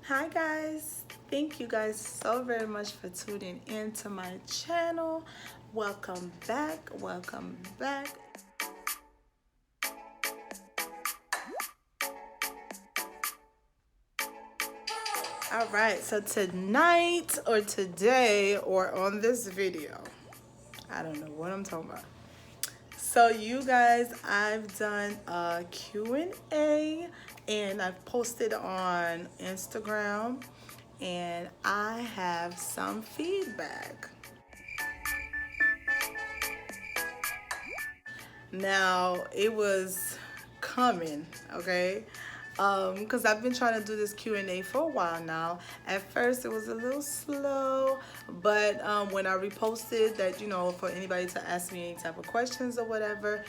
Hi guys, thank you guys so very much for tuning in to my channel. Welcome back, welcome back. All right, so tonight or today or on this video, I don't know what I'm talking about. So you guys, I've done a Q&A and I've posted on Instagram and I have some feedback. Now, it was coming, okay? Because I've been trying to do this Q&A for a while now. At first, it was a little slow, but when I reposted that, for anybody to ask me any type of questions or whatever,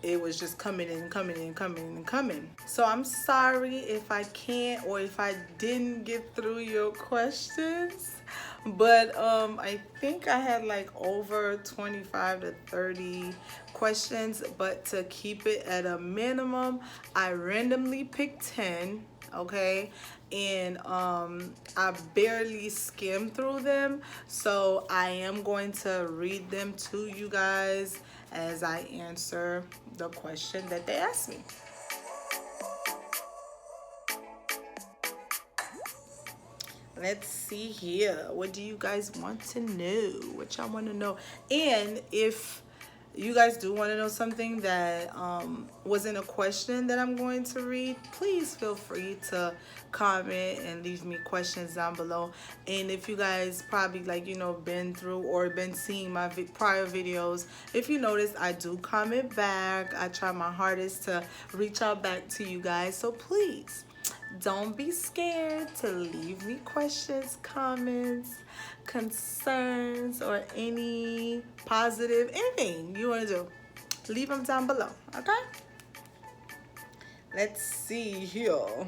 it was just coming and coming and coming and coming. So I'm sorry if I can't or if I didn't get through your questions. But I think I had like over 25 to 30 questions. But to keep it at a minimum, I randomly picked 10, okay? And I barely skimmed through them. So I am going to read them to you guys as I answer the question that they asked me. Let's see here. What do you guys want to know? What y'all want to know? And if you guys do want to know something that wasn't a question that I'm going to read, please feel free to comment and leave me questions down below. And if you guys probably been through or been seeing my prior videos, if you notice, I do comment back. I try my hardest to reach out back to you guys, so please don't be scared to leave me questions, comments, concerns, or any positive, anything you want to do. Leave them down below, okay? Let's see here.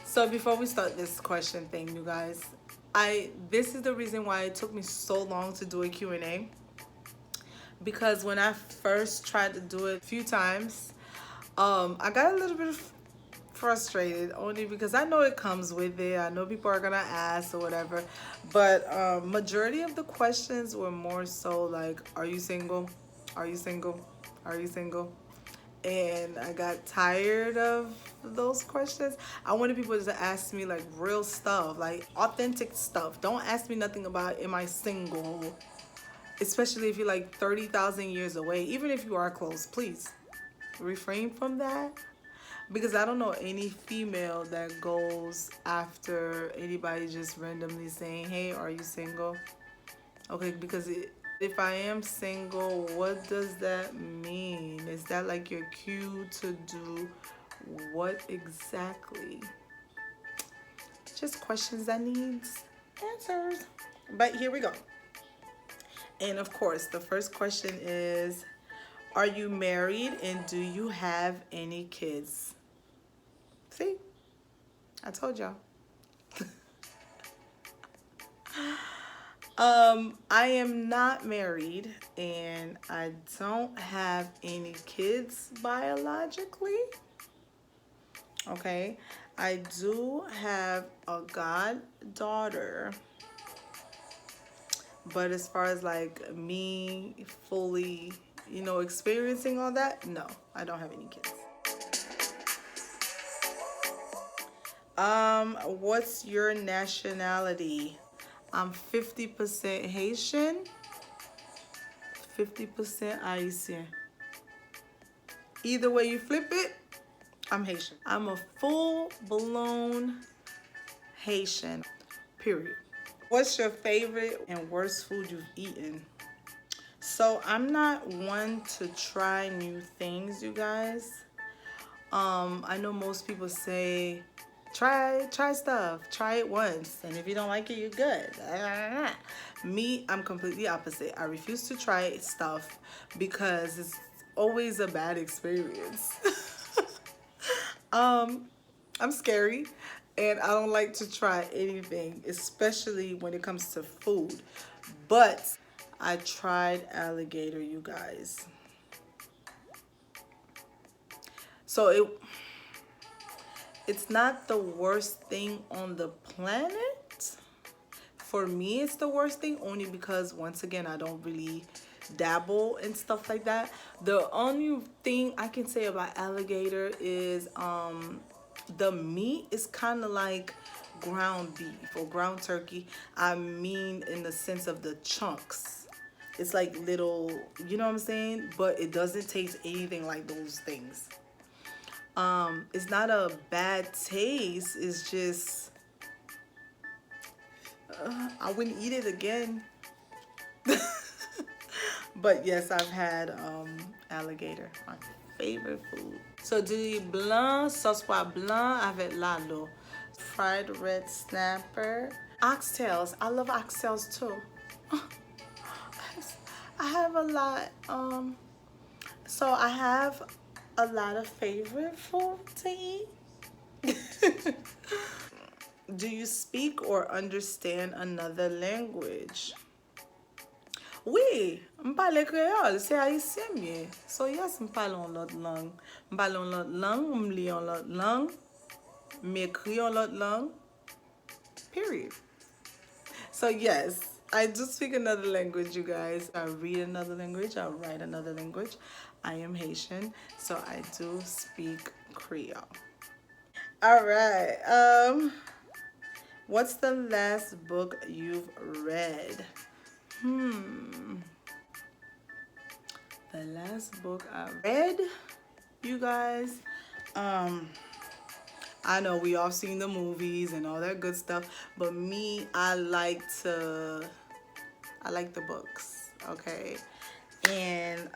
So before we start this question thing, you guys, this is the reason why it took me so long to do a Q&A. Because when I first tried to do it a few times, I got a little bit frustrated, only because I know it comes with it. I know people are gonna ask or whatever, but majority of the questions were more so like, are you single? Are you single? Are you single? And I got tired of those questions. I wanted people to ask me like real stuff, like authentic stuff. Don't ask me nothing about, am I single? Especially if you're like 30,000 years away. Even if you are close, please refrain from that, because I don't know any female that goes after anybody just randomly saying, hey, are you single? Okay, because if I am single, what does that mean? Is that like your cue to do what exactly? Just questions that needs answers. But here we go. And of course, the first question is, are you married and do you have any kids? See, I told y'all. I am not married and I don't have any kids biologically. Okay, I do have a goddaughter, but as far as like me fully, experiencing all that, no, I don't have any kids. What's your nationality? I'm 50% Haitian, 50% Haitian. Either way you flip it, I'm Haitian. I'm a full-blown Haitian, period. What's your favorite and worst food you've eaten? So I'm not one to try new things, you guys. I know most people say, try stuff, try it once, and if you don't like it, you're good. Me, I'm completely opposite. I refuse to try stuff because it's always a bad experience. I'm scary and I don't like to try anything, especially when it comes to food. But I tried alligator, you guys. So It's not the worst thing on the planet. For me, it's the worst thing only because, once again, I don't really dabble and stuff like that. The only thing I can say about alligator is the meat is kind of like ground beef or ground turkey. I mean, in the sense of the chunks. It's like little, you know what I'm saying? But it doesn't taste anything like those things. It's not a bad taste. It's just I wouldn't eat it again. But yes, I've had alligator, my favorite food. So du blanc, sauce pois blanc avec lalo. Fried red snapper. Oxtails. I love oxtails too. I have a lot. So I have a lot of favorite food to eat. Do you speak or understand another language? Oui, m pale kreol, se haisyen mye. So yes, m pale an lot lang. M pale an lot lang, m li an lot lang, m ekri an lot lang, period. So yes, I do speak another language, you guys. I read another language, I write another language. I am Haitian, so I do speak Creole. All right, what's the last book you've read? The last book I read, you guys, I know we all seen the movies and all that good stuff, but me, I like the books, okay? And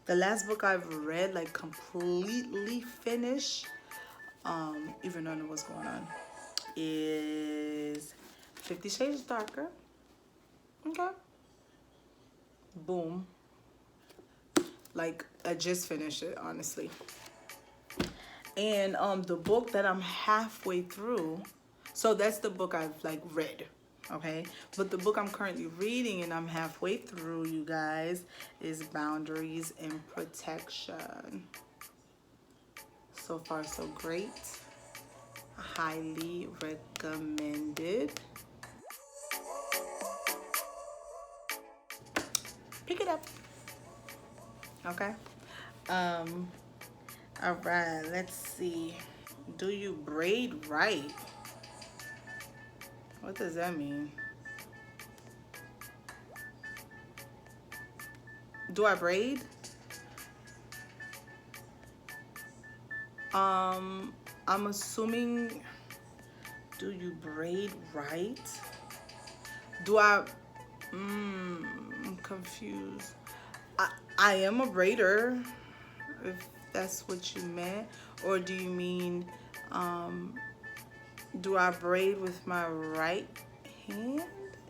the last book I've read, like completely finished, even though I know what's going on, is 50 Shades Darker. Okay. Boom. Like, I just finished it, honestly. And the book that I'm halfway through, so that's the book I've like read, okay? But the book I'm currently reading and I'm halfway through, you guys, is Boundaries and Protection. So far, so great. Highly recommended. Pick it up. Okay. All right, let's see. Do you braid right? What does that mean? Do I braid? I'm assuming, do you braid right? Do I, I'm confused. I am a braider, if that's what you meant. Or do you mean, do I braid with my right hand?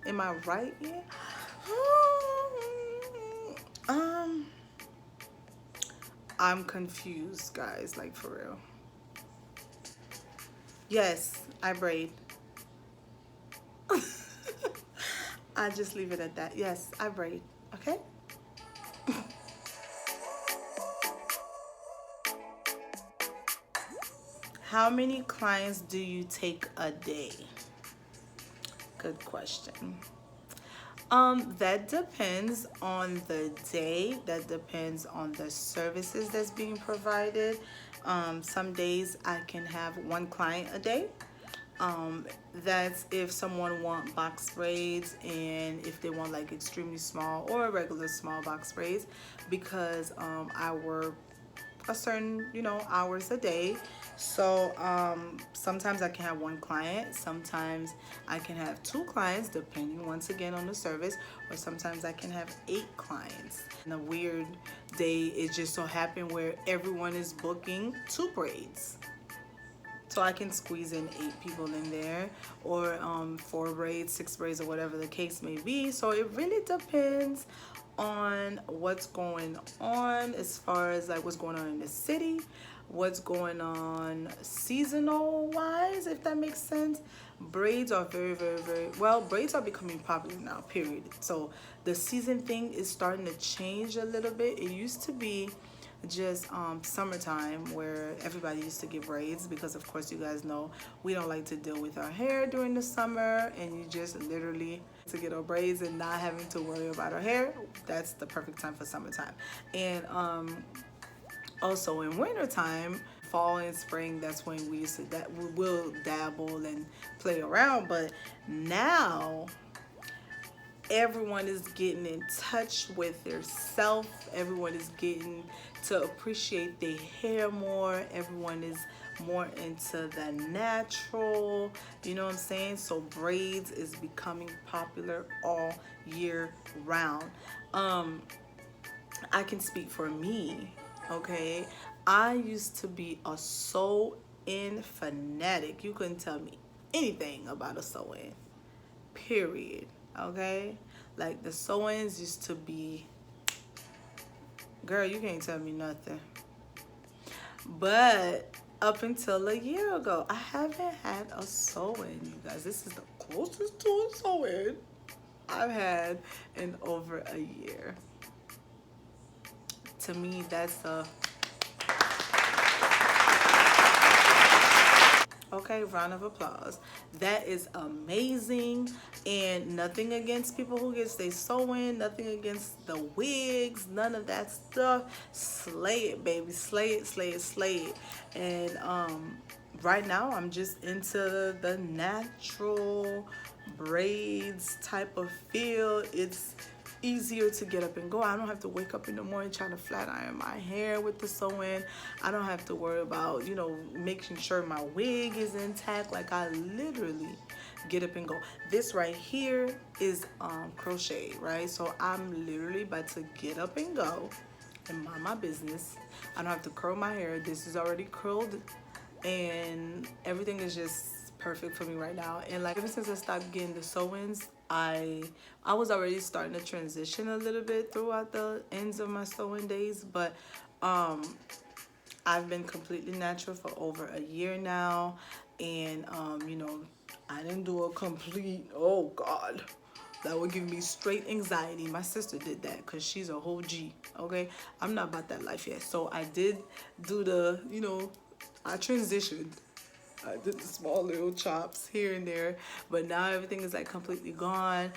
In my right hand? I'm confused, guys, like for real. Yes, I braid. I just leave it at that. Yes, I braid. Okay? How many clients do you take a day? Good question. That depends on the day. That depends on the services that's being provided. Some days I can have one client a day. That's if someone want box braids and if they want like extremely small or regular small box braids, because I work a certain, you know, hours a day. So sometimes I can have one client, sometimes I can have two clients, depending once again on the service, or sometimes I can have 8 clients. And a weird day, it just so happened where everyone is booking 2 braids. So I can squeeze in 8 people in there, or 4 braids, 6 braids, or whatever the case may be. So it really depends on what's going on as far as like what's going on in the city, what's going on seasonal wise, if that makes sense. Braids are very well, braids are becoming popular now, period. So the season thing is starting to change a little bit. It used to be just summertime, where everybody used to get braids, because of course you guys know we don't like to deal with our hair during the summer, and you just literally to get our braids and not having to worry about our hair. That's the perfect time for summertime. And also in wintertime, fall and spring, that's when we used to we will dabble and play around. But now everyone is getting in touch with their self. Everyone is getting to appreciate their hair more. Everyone is more into the natural, you know what I'm saying? So braids is becoming popular all year round. I can speak for me, okay? I used to be a sew-in fanatic. You couldn't tell me anything about a sew-in, period, okay? Like, the sew-ins used to be, girl, you can't tell me nothing. But up until a year ago, I haven't had a sew-in, you guys. This is the closest to a sew-in I've had in over a year. To me, that's a okay, round of applause. That is amazing. And nothing against people who get they sew-in, nothing against the wigs, none of that stuff. Slay it, baby. Slay it, slay it, slay it. And right now I'm just into the natural braids type of feel. It's easier to get up and go. I don't have to wake up in the morning trying to flat iron my hair with the sew-in. I don't have to worry about, you know, making sure my wig is intact. Like, I literally get up and go. This right here is crochet, right? So I'm literally about to get up and go and mind my business. I don't have to curl my hair. This is already curled, and everything is just perfect for me right now. And like, ever since I stopped getting the sew-ins, I was already starting to transition a little bit throughout the ends of my sewing days, but I've been completely natural for over a year now. And you know, I didn't do a complete, oh God, that would give me straight anxiety. My sister did that because she's a whole G, okay? I'm not about that life yet. So I did do the, you know, I transitioned. I did the small little chops here and there, but now everything is like completely gone.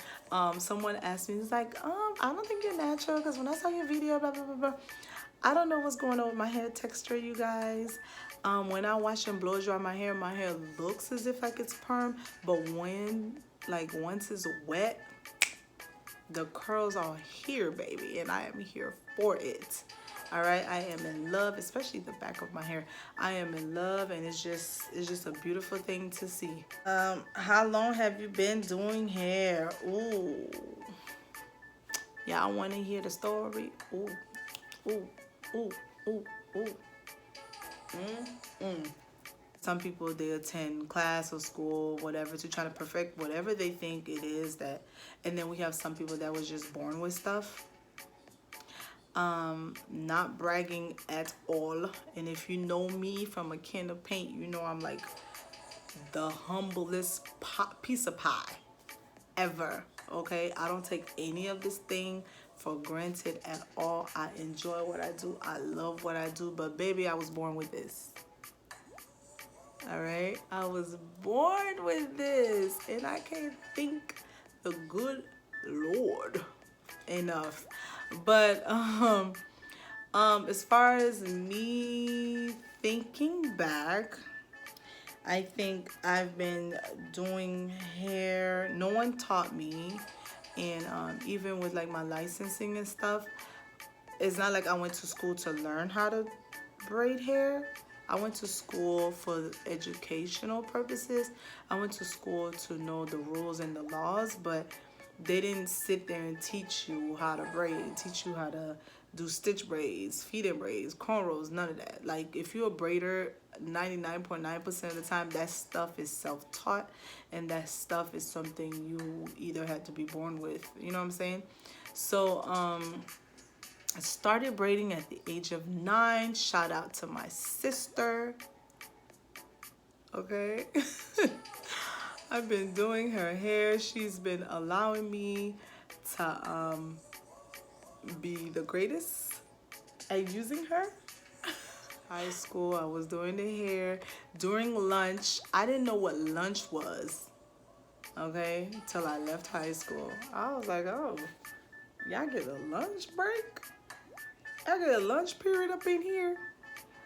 Someone asked me, it's like, I don't think you're natural, because when I saw your video, blah, blah, blah, blah, I don't know what's going on with my hair texture, you guys. When I wash and blow dry my hair looks as if like it's perm, but when, like, once it's wet, the curls are here, baby, and I am here for it. All right, I am in love, especially the back of my hair. I am in love, and it's just a beautiful thing to see. How long have you been doing hair? Ooh, y'all want to hear the story? Ooh, ooh, ooh, ooh, ooh. Some people, they attend class or school, whatever, to try to perfect whatever they think it is that, and then we have some people that was just born with stuff. Not bragging at all. And if you know me from a can of paint, you know I'm like the humblest piece of pie ever, okay? I don't take any of this thing for granted at all. I enjoy what I do. I love what I do. But baby, I was born with this. All right? I was born with this. And I can't thank the good Lord enough. But as far as me thinking back, I think I've been doing hair. No one taught me, and even with like my licensing and stuff, it's not like I went to school to learn how to braid hair. I went to school for educational purposes. I went to school to know the rules and the laws, but they didn't sit there and teach you how to braid, teach you how to do stitch braids, feed-in braids, cornrows, none of that. Like, if you're a braider, 99.9% of the time, that stuff is self-taught, and that stuff is something you either had to be born with. You know what I'm saying? So, I started braiding at the age of 9. Shout out to my sister. Okay? I've been doing her hair. She's been allowing me to be the greatest at using her. high school. I was doing the hair during lunch. I didn't know what lunch was, okay, till I left high school. I was like, oh, y'all get a lunch break? I get a lunch period up in here?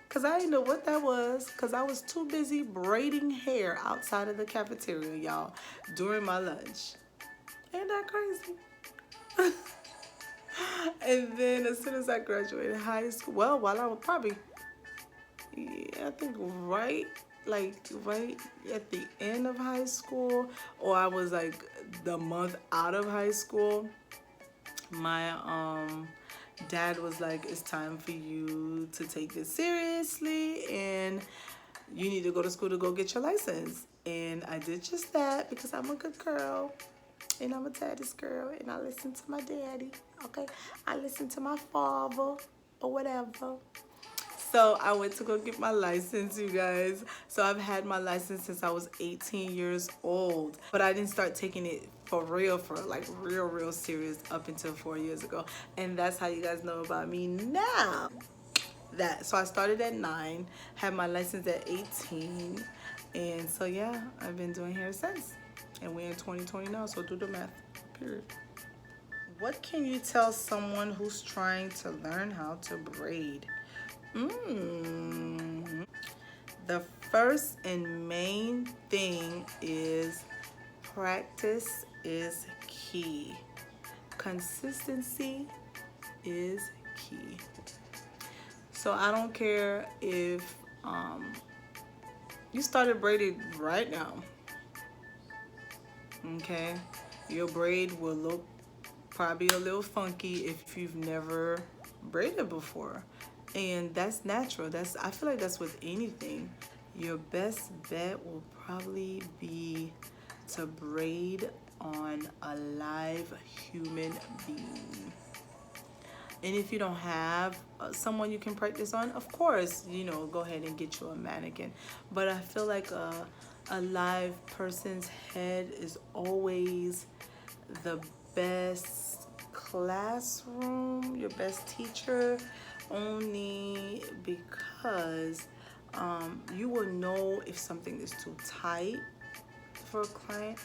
Because I didn't know what that was because I was too busy braiding hair outside of the cafeteria, y'all, during my lunch. Ain't that crazy? And then as soon as I graduated high school, well, while I was probably, yeah, I think right at the end of high school, or I was like the month out of high school, my dad was like, it's time for you to take this seriously and you need to go to school to go get your license. And I did just that because I'm a good girl and I'm a daddy's girl and I listen to my daddy, okay? I listen to my father or whatever. So I went to go get my license, you guys. So I've had my license since I was 18 years old, but I didn't start taking it for real, for like real serious up until 4 years ago. And that's how you guys know about me now. That, so I started at 9, had my license at 18, and so yeah, I've been doing hair since. And we're in 2020 now, so do the math, period. What can you tell someone who's trying to learn how to braid? The first and main thing is practice is key. Consistency is key. So I don't care if you started braiding right now, okay? Your braid will look probably a little funky if you've never braided before. And that's natural. I feel like that's with anything. Your best bet will probably be to braid on a live human being. And if you don't have someone you can practice on, of course, go ahead and get you a mannequin. But I feel like a live person's head is always the best classroom, your best teacher, only because you will know if something is too tight for a client.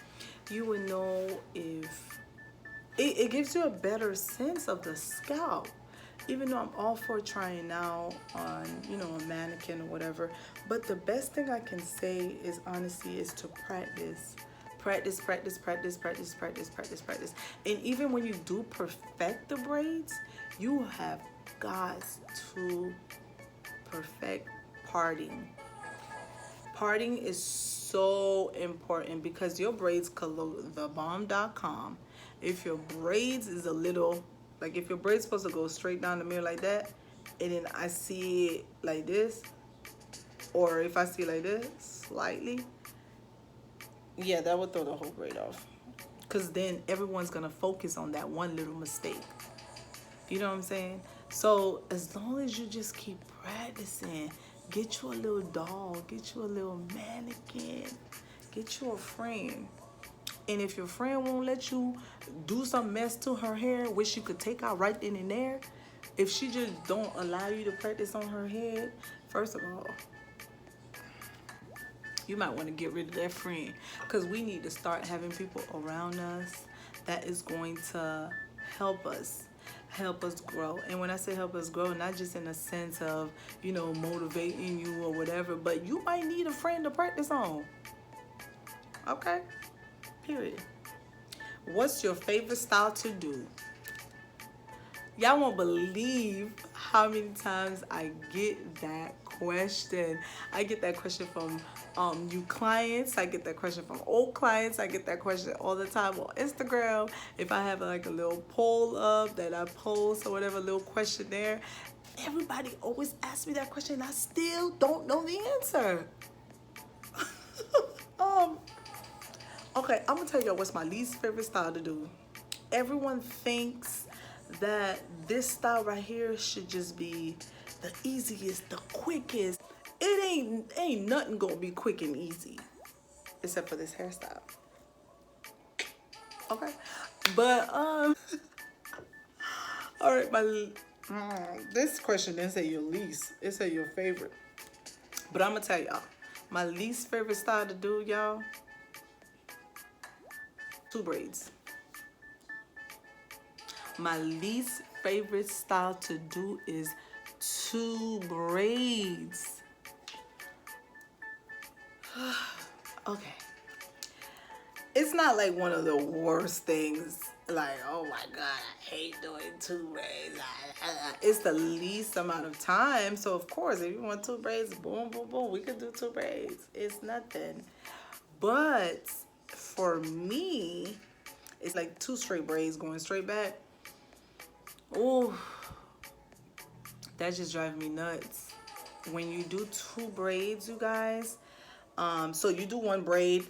You will know if it gives you a better sense of the scalp. Even though I'm all for trying now on, a mannequin or whatever, but the best thing I can say is honestly is to practice. Practice, practice, practice, practice, practice, practice, practice. And even when you do perfect the braids, you have got to perfect parting. Parting is so important because your braids could look thebomb.com. If your braids is a little, like if your braids supposed to go straight down the middle like that, and then I see it like this, or if I see it like this, slightly, yeah, that would throw the whole braid off. Because then everyone's going to focus on that one little mistake. You know what I'm saying? So as long as you just keep practicing, get you a little doll, get you a little mannequin, get you a friend. And if your friend won't let you do some mess to her hair, which you could take out right then and there, if she just don't allow you to practice on her head, first of all, you might want to get rid of that friend, because we need to start having people around us that is going to help us grow. And when I say help us grow, not just in a sense of, motivating you or whatever, but you might need a friend to practice on. Okay? Period. What's your favorite style to do? Y'all won't believe how many times I get that question. I get that question from new clients. I get that question from old clients. I get that question all the time on Instagram. If I have like a little poll up that I post or whatever, a little questionnaire, everybody always asks me that question and I still don't know the answer. Okay, I'm gonna tell you what's my least favorite style to do. Everyone thinks that this style right here should just be the easiest, the quickest. It ain't nothing gonna be quick and easy except for this hairstyle. Okay, but all right, This question didn't say your least. It said your favorite. But I'm gonna tell y'all, my least favorite style to do, y'all, two braids. My least favorite style to do is two braids. Okay. It's not like one of the worst things. Like, oh my God, I hate doing two braids. It's the least amount of time. So of course, if you want two braids, boom, boom, boom, we could do two braids. It's nothing. But for me, it's like two straight braids going straight back. Ooh, that just drives me nuts. When you do two braids, you guys, so you do one braid,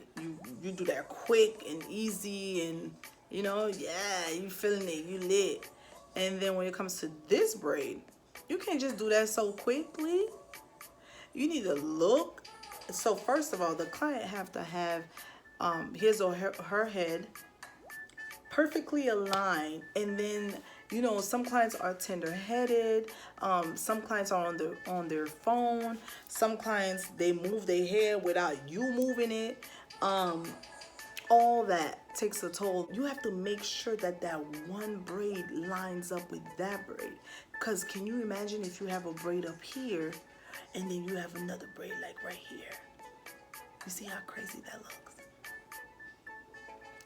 you do that quick and easy, and you know, yeah, you feeling it, you lit. And then when it comes to this braid, you can't just do that so quickly. You need to look. So first of all, the client have to have his or her head perfectly aligned. And then, you know, some clients are tender-headed, some clients are on their phone, some clients, they move their hair without you moving it. All that takes a toll. You have to make sure that that one braid lines up with that braid, because can you imagine if you have a braid up here and then you have another braid like right here? You see how crazy that looks?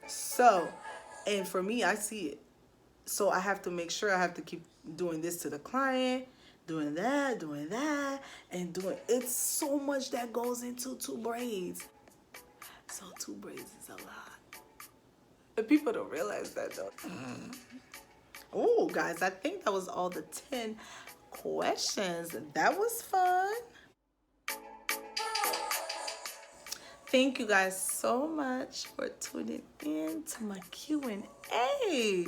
So, and for me, I see it. So I have to make sure I have to keep doing this to the client, doing that, and doing, it's so much that goes into two braids. So two braids is a lot. But people don't realize that though. Oh, guys, I think that was all the 10 questions. That was fun. Thank you guys so much for tuning in to my Q&A.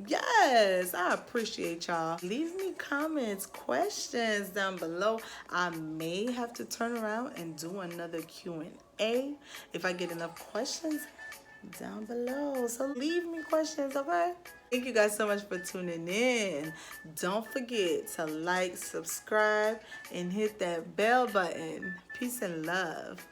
Yes, I appreciate y'all. Leave me comments, questions down below. I may have to turn around and do another Q&A if I get enough questions down below. So leave me questions, okay? Thank you guys so much for tuning in. Don't forget to like, subscribe, and hit that bell button. Peace and love.